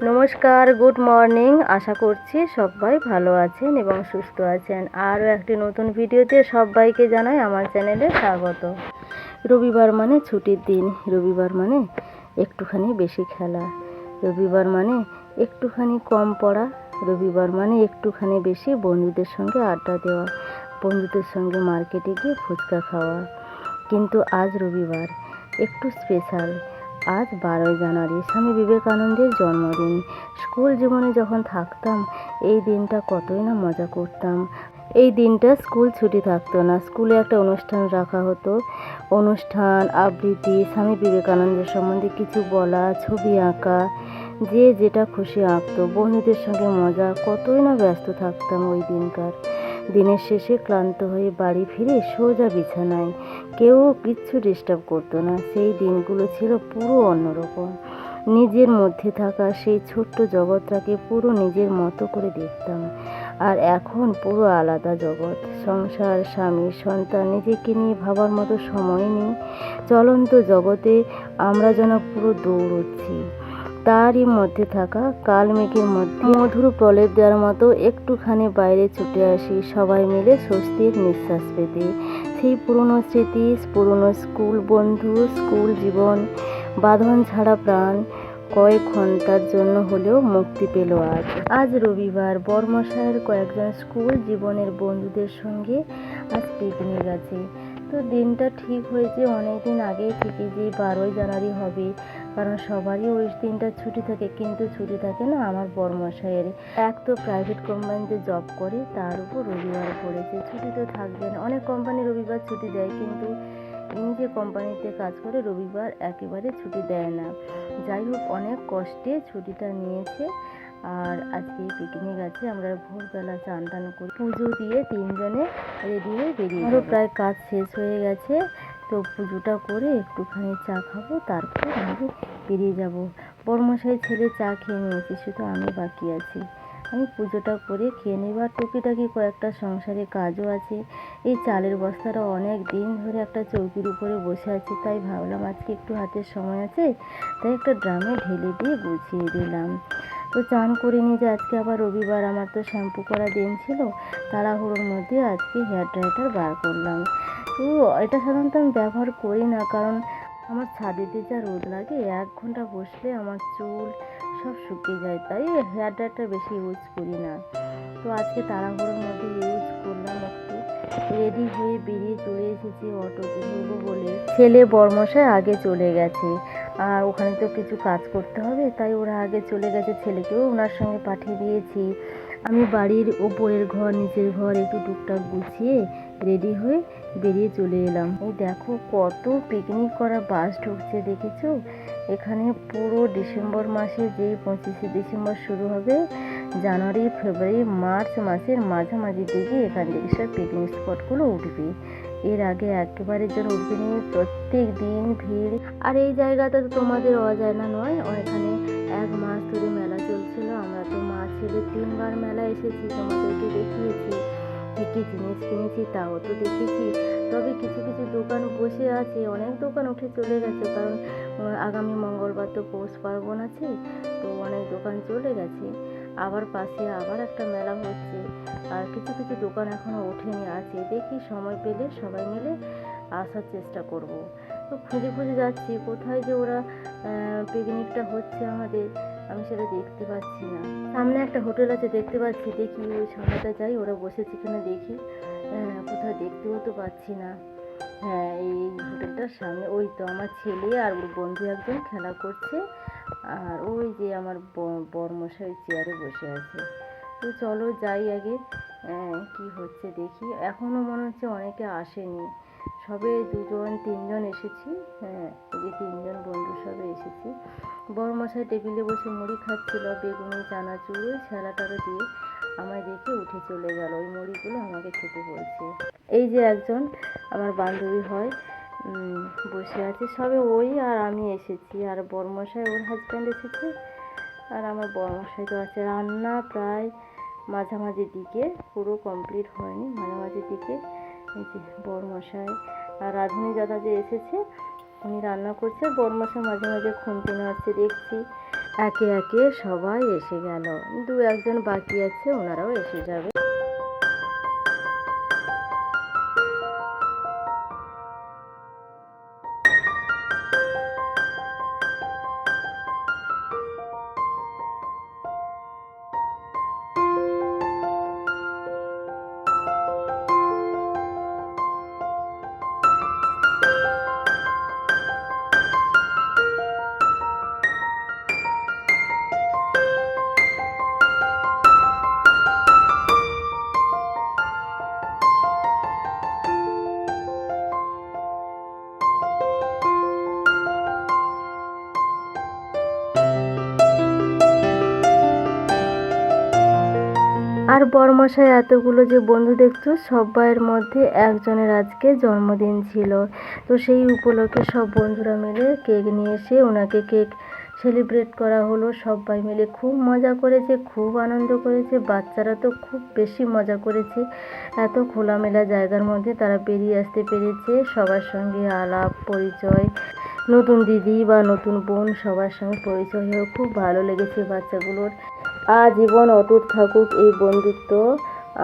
নমস্কার, good morning. আশা করছি সবাই ভালো আছেন এবং সুস্থ আছেন। আরও একটি নতুন ভিডিওতে সবাইকে জানাই আমার চ্যানেলে স্বাগত। রবিবার মানে ছুটির দিন, রবিবার মানে একটুখানি বেশি খেলা, রবিবার মানে একটুখানি কম পড়া, রবিবার মানে একটুখানি বেশি বন্ধুদের সঙ্গে আড্ডা দেওয়া, বন্ধুদের সঙ্গে মার্কেটে গিয়ে ফুচকা খাওয়া। কিন্তু আজ রবিবার, একটু স্পেশাল। আজ 12ই জানুয়ারি, স্বামী বিবেকানন্দের জন্মদিন। স্কুল জীবনে যখন থাকতাম এই দিনটা কতই না মজা করতাম। এই দিনটা স্কুল ছুটি থাকতো না, স্কুলে একটা অনুষ্ঠান রাখা হতো। অনুষ্ঠান, আবৃত্তি, স্বামী বিবেকানন্দের সম্বন্ধে কিছু বলা, ছবি আঁকা, যে যেটা খুশি আঁকতো। বন্ধুদের সঙ্গে মজা, কতই না ব্যস্ত থাকতাম ওই দিনকার। দিনের শেষে ক্লান্ত হয়ে বাড়ি ফিরে সোজা বিছানায়, কেউ কিচ্ছু ডিস্টার্ব করতো না। সেই দিনগুলো ছিল পুরো অন্যরকম। নিজের মধ্যে থাকা সেই ছোট্ট জগৎটাকে পুরো নিজের মতো করে দেখতাম। আর এখন পুরো আলাদা জগৎ, সংসার, স্বামী, সন্তান, নিজেকে নিয়ে ভাবার মতো সময় নেই। চলন্ত জগতে আমরা যেন পুরো দৌড়চ্ছি। তারই মধ্যে থাকা কালমেঘের মধ্যে মধুর প্রলেপ দেওয়ার মতো একটুখানি বাইরে ছুটে আসি সবাই মিলে স্বস্তির নিঃশ্বাস পেতে। সেই পুরনো স্মৃতি, পুরনো স্কুল বন্ধু, স্কুল জীবন, বাঁধন ছাড়া প্রাণ কয়েক ঘন্টার জন্য হলেও মুক্তি পেল আজ। আজ রবিবার, বর্মশাইয়ের কয়েকজন স্কুল জীবনের বন্ধুদের সঙ্গে আজ পিকনিক আছে। তো দিনটা ঠিক হয়েছে অনেকদিন আগেই থেকে যে 12ই জানুয়ারি হবে, কারণ সবারই ওই দিনটা ছুটি থাকে। কিন্তু ছুটি থাকে না আমার বর্মশাইয়ের। এক তো প্রাইভেট কোম্পানিতে জব করে, তার উপর রবিবার পড়েছে, ছুটি তো থাকবে না। অনেক কোম্পানি রবিবার ছুটি দেয়, কিন্তু ইনি যে কোম্পানিতে কাজ করে রবিবার একেবারে ছুটি দেয় না। যাই হোক, অনেক কষ্টে ছুটিটা নিয়েছে। আর আজকে পিকনিক আছে। আমরা ভোরবেলা চান টান করে পুজো দিয়ে তিনজনে রেডি হয়ে বেরিয়ে যাবো। প্রায় কাজ শেষ হয়ে গেছে, তো পুজোটা করে একটুখানি চা খাবো, তারপর আমরা বেরিয়ে যাব। বড়মশাই ছেলে চা খেয়ে নিয়েছে, শুধু আমি বাকি আছি। আমি পুজোটা করে খেয়ে নেব। আর টুকিটাকি কয়েকটা সংসারে কাজও আছে। এই চালের বস্তাটা অনেক দিন ধরে একটা চৌকির উপরে বসে আছে, তাই ভাবলাম আজকে একটু হাতের সময় আছে, তাই একটা ড্রামে ঢেলে দিয়ে গুছিয়ে দিলাম। তো চান করে নিয়ে যে আজকে আবার রবিবার, আমার তো শ্যাম্পু করা দিন ছিল, তাড়াহুড়োর মধ্যে আজকে হেয়ার ড্রায়ারটা বার করলাম। তো এটা সাধারণত আমি ব্যবহার করি না, কারণ আমার ছাদেতে যা রোদ লাগে, 1 ঘন্টা বসলে আমার চুল সব শুকিয়ে যায়, তাই হেয়ার ড্রায়ারটা বেশি ইউজ করি না। তো আজকে তাড়াহুড়োর মধ্যে ইউজ করলাম। একটু রেডি হয়ে বেরিয়ে চলে এসেছি অটোতে ধরবো বলে। ছেলে বর্মশাই আগে চলে গেছে, আর ওখানে তো কিছু কাজ করতে হবে, তাই ওরা আগে চলে গেছে। ছেলেকেও ওনার সঙ্গে পাঠিয়ে দিয়েছি। আমি বাড়ির ওপরের ঘর, নিচের ঘর একটু টুকটাক গুছিয়ে রেডি হয়ে বেরিয়ে চলে এলাম। এই দেখো কত পিকনিক করা বাস ঢুকছে, দেখেছো? এখানে পুরো ডিসেম্বর মাসে, যেই 25শে ডিসেম্বর শুরু হবে, জানুয়ারি, ফেব্রুয়ারি, মার্চ মাসের মাঝামাঝি দিকে এখান থেকে সব পিকনিক স্পটগুলো উঠবে। এর আগে একেবারে যেন উঠবে নি, প্রত্যেক দিন ভিড়। আর এই জায়গাটা তো তোমাদের অজানা নয়, এখানে 1 মাস ধরে মেলা চলছিল। আমরা তো মা ছেলে 3বার মেলা এসেছি, তোমাদেরকে দেখিয়েছি। কী কী জিনিস কিনেছি তাও তো দেখেছি। তবে কিছু কিছু দোকান বসে আছে, অনেক দোকান উঠে চলে গেছে, কারণ আগামী মঙ্গলবার তো পৌষ পার্বণ আছে, তো অনেক দোকান চলে গেছে। আবার পাশে আবার একটা মেলা হচ্ছে, আর কিছু কিছু দোকান এখনও ওঠেনি, আছে। দেখি সময় পেলে সবাই মিলে আসার চেষ্টা করব। তো খুঁজে খুঁজে যাচ্ছি কোথায় যে ওরা পিকনিকটা হচ্ছে আমাদের, আমি সেটা দেখতে পাচ্ছি না। সামনে একটা হোটেল আছে দেখতে পাচ্ছি, দেখি ওই সামনেটা যাই, ওরা বসেছে কিনা দেখি। কোথাও দেখতেও তো পাচ্ছি না। হ্যাঁ, এই হোটেলটার সামনে। ওই তো আমার ছেলে আর ওর বন্ধু একজন খেলা করছে, আর ওই যে আমার বরমশাই চেয়ারে বসে আছে। তো চলো যাই আগে, কি হচ্ছে দেখি। এখনও মনে হচ্ছে অনেকে আসেনি, সবে 2জন 3জন এসেছি। হ্যাঁ, এই যে 3জন বন্ধু সবে এসেছি। বড়মশাই টেবিলে বসে মুড়ি খাচ্ছিল, বেগুনি, চানাচুর, স্যালাটারা দিয়ে। আমায় দেখে উঠে চলে গেল, ওই মুড়িগুলো আমাকে খেতে বলছে। এই যে একজন আমার বান্ধবী হয়, বসে আছে। সবে ওই আর আমি এসেছি, আর বড়মশাই ওর হাজব্যান্ড এসেছে, আর আমার বড়মশাই তো আছে। রান্না প্রায় মাঝামাঝি দিকে, পুরো কমপ্লিট হয়নি, মাঝামাঝি দিকে। এই যে বড়মশাই আর রাঁধুনি দাদা যে এসেছে, উনি রান্না করছে, বড়মশাই মাঝে মাঝে খুন্তি নাড়ছে দেখছি। একে একে সবাই এসে গেল, দু একজন বাকি আছে, ওনারাও এসে যাবে। আর বরমশাই এতগুলো যে বন্ধু দেখছো, সবাইয়ের মধ্যে একজনের আজকে জন্মদিন ছিল। তো সেই উপলক্ষে সব বন্ধুরা মিলে কেক নিয়ে এসে ওনাকে কেক সেলিব্রেট করা হলো। সবাই মিলে খুব মজা করেছে, খুব আনন্দ করেছে। বাচ্চারা তো খুব বেশি মজা করেছে। এত খোলামেলা জায়গার মধ্যে তারা বেরিয়ে আসতে পেরেছে, সবার সঙ্গে আলাপ পরিচয়, নতুন দিদি বা নতুন বোন সবার সঙ্গে পরিচয় হয়ে খুব ভালো লেগেছে বাচ্চাগুলোর। আজীবন অটুট থাকুক এই বন্ধুত্ব,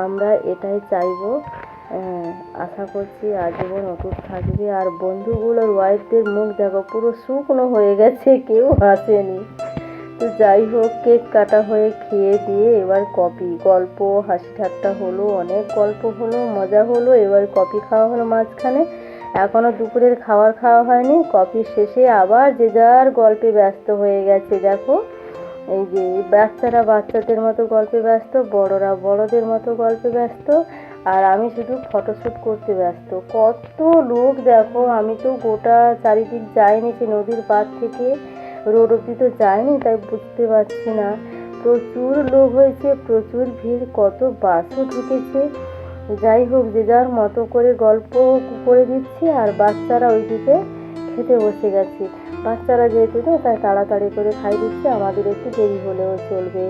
আমরা এটাই চাইবো। আশা করছি আজীবন অটুট থাকবে। আর বন্ধুগুলোর ওয়াইফদের মুখ দেখো, পুরো শুকনো হয়ে গেছে, কেউ হাসেনি। তো যাই হোক, কেক কাটা হয়ে খেয়ে দিয়ে এবার কফি, গল্প হাসি ঠাট্টা হলো, অনেক গল্প হলো, মজা হলো। এবার কফি খাওয়া হলো মাঝখানে। এখনও দুপুরের খাবার খাওয়া হয়নি। কফি শেষে আবার যে যার গল্পে ব্যস্ত হয়ে গেছে। দেখো, এই যে বাচ্চারা বাচ্চাদের মতো গল্পে ব্যস্ত, বড়রা বড়দের মতো গল্পে ব্যস্ত, আর আমি শুধু ফটোশ্যুট করতে ব্যস্ত। কত লোক দেখো, আমি তো গোটা চারিদিক যাইনি, সে নদীর পাড় থেকে রোড অব্দি তো যাইনি, তাই বুঝতে পারছি না। প্রচুর লোক হয়েছে, প্রচুর ভিড়, কত বাসও ঢুকেছে। যাই হোক, যে যার মতো করে গল্প করে দিচ্ছি, আর বাচ্চারা ওইদিকে খেতে বসে গেছে। বাচ্চারা যেহেতু তো, তাই তাড়াতাড়ি করে খাই দিচ্ছে, আমাদের একটু দেরি হলেও চলবে।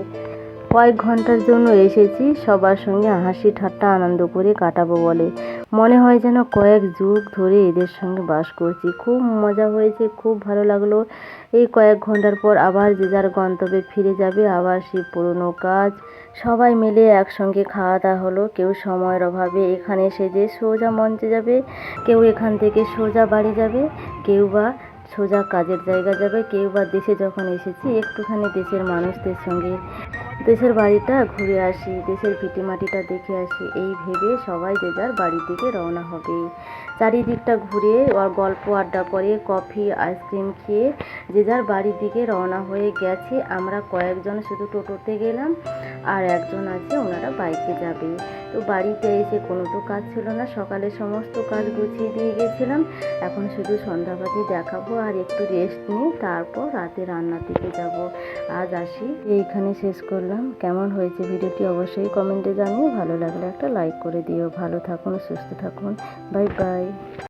কয়েক ঘন্টার জন্য এসেছি, সবার সঙ্গে হাসি ঠাট্টা আনন্দ করে কাটাবো বলে। মনে হয় যেন কয়েক যুগ ধরে এদের সঙ্গে বাস করছি। খুব মজা হয়েছে, খুব ভালো লাগলো। এই কয়েক ঘন্টার পর আবার যে যার গন্তব্যে ফিরে যাবে, আবার সেই পুরনো কাজ। সবাই মিলে একসঙ্গে খাওয়া দাওয়া হলো। কেউ সময়ের অভাবে এখানে এসে যে সোজা মঞ্চে যাবে, কেউ এখান থেকে সোজা বাড়ি যাবে, কেউ বা সোজা কাজের জায়গা যাবে, কেউ বা দেশে যখন এসেছি একটুখানি দেশের মানুষদের সঙ্গে দেশের বাড়িটা ঘুরে আসি, দেশের ভিটেমাটিটা দেখে আসি, এই ভেবে সবাই যে যার বাড়ির দিকে রওনা হবে। চারিদিকটা ঘুরে আর গল্প আড্ডা করে কফি আইসক্রিম খেয়ে যে যার বাড়ির দিকে রওনা হয়ে গেছে। আমরা কয়েকজন শুধু টোটোতে গেলাম, আর একজন আছে, ওনারা বাইকে যাবে। তো বাড়িতে এসে কোনো তো কাজ ছিল না, সকালে সমস্ত কাজ গুছিয়ে দিয়ে গেছিলাম। এখন শুধু সন্ধ্যাবাতি দেখাবো আর একটু রেস্ট নিয়ে তারপর রাতে রান্নার দিকে যাব। আজ আসি, এইখানে শেষ করলাম। কেমন হয়েছে ভিডিওটি অবশ্যই কমেন্টে জানিও। ভালো লাগলে একটা লাইক করে দিও। ভালো থাকুন, সুস্থ থাকুন, বাই বাই।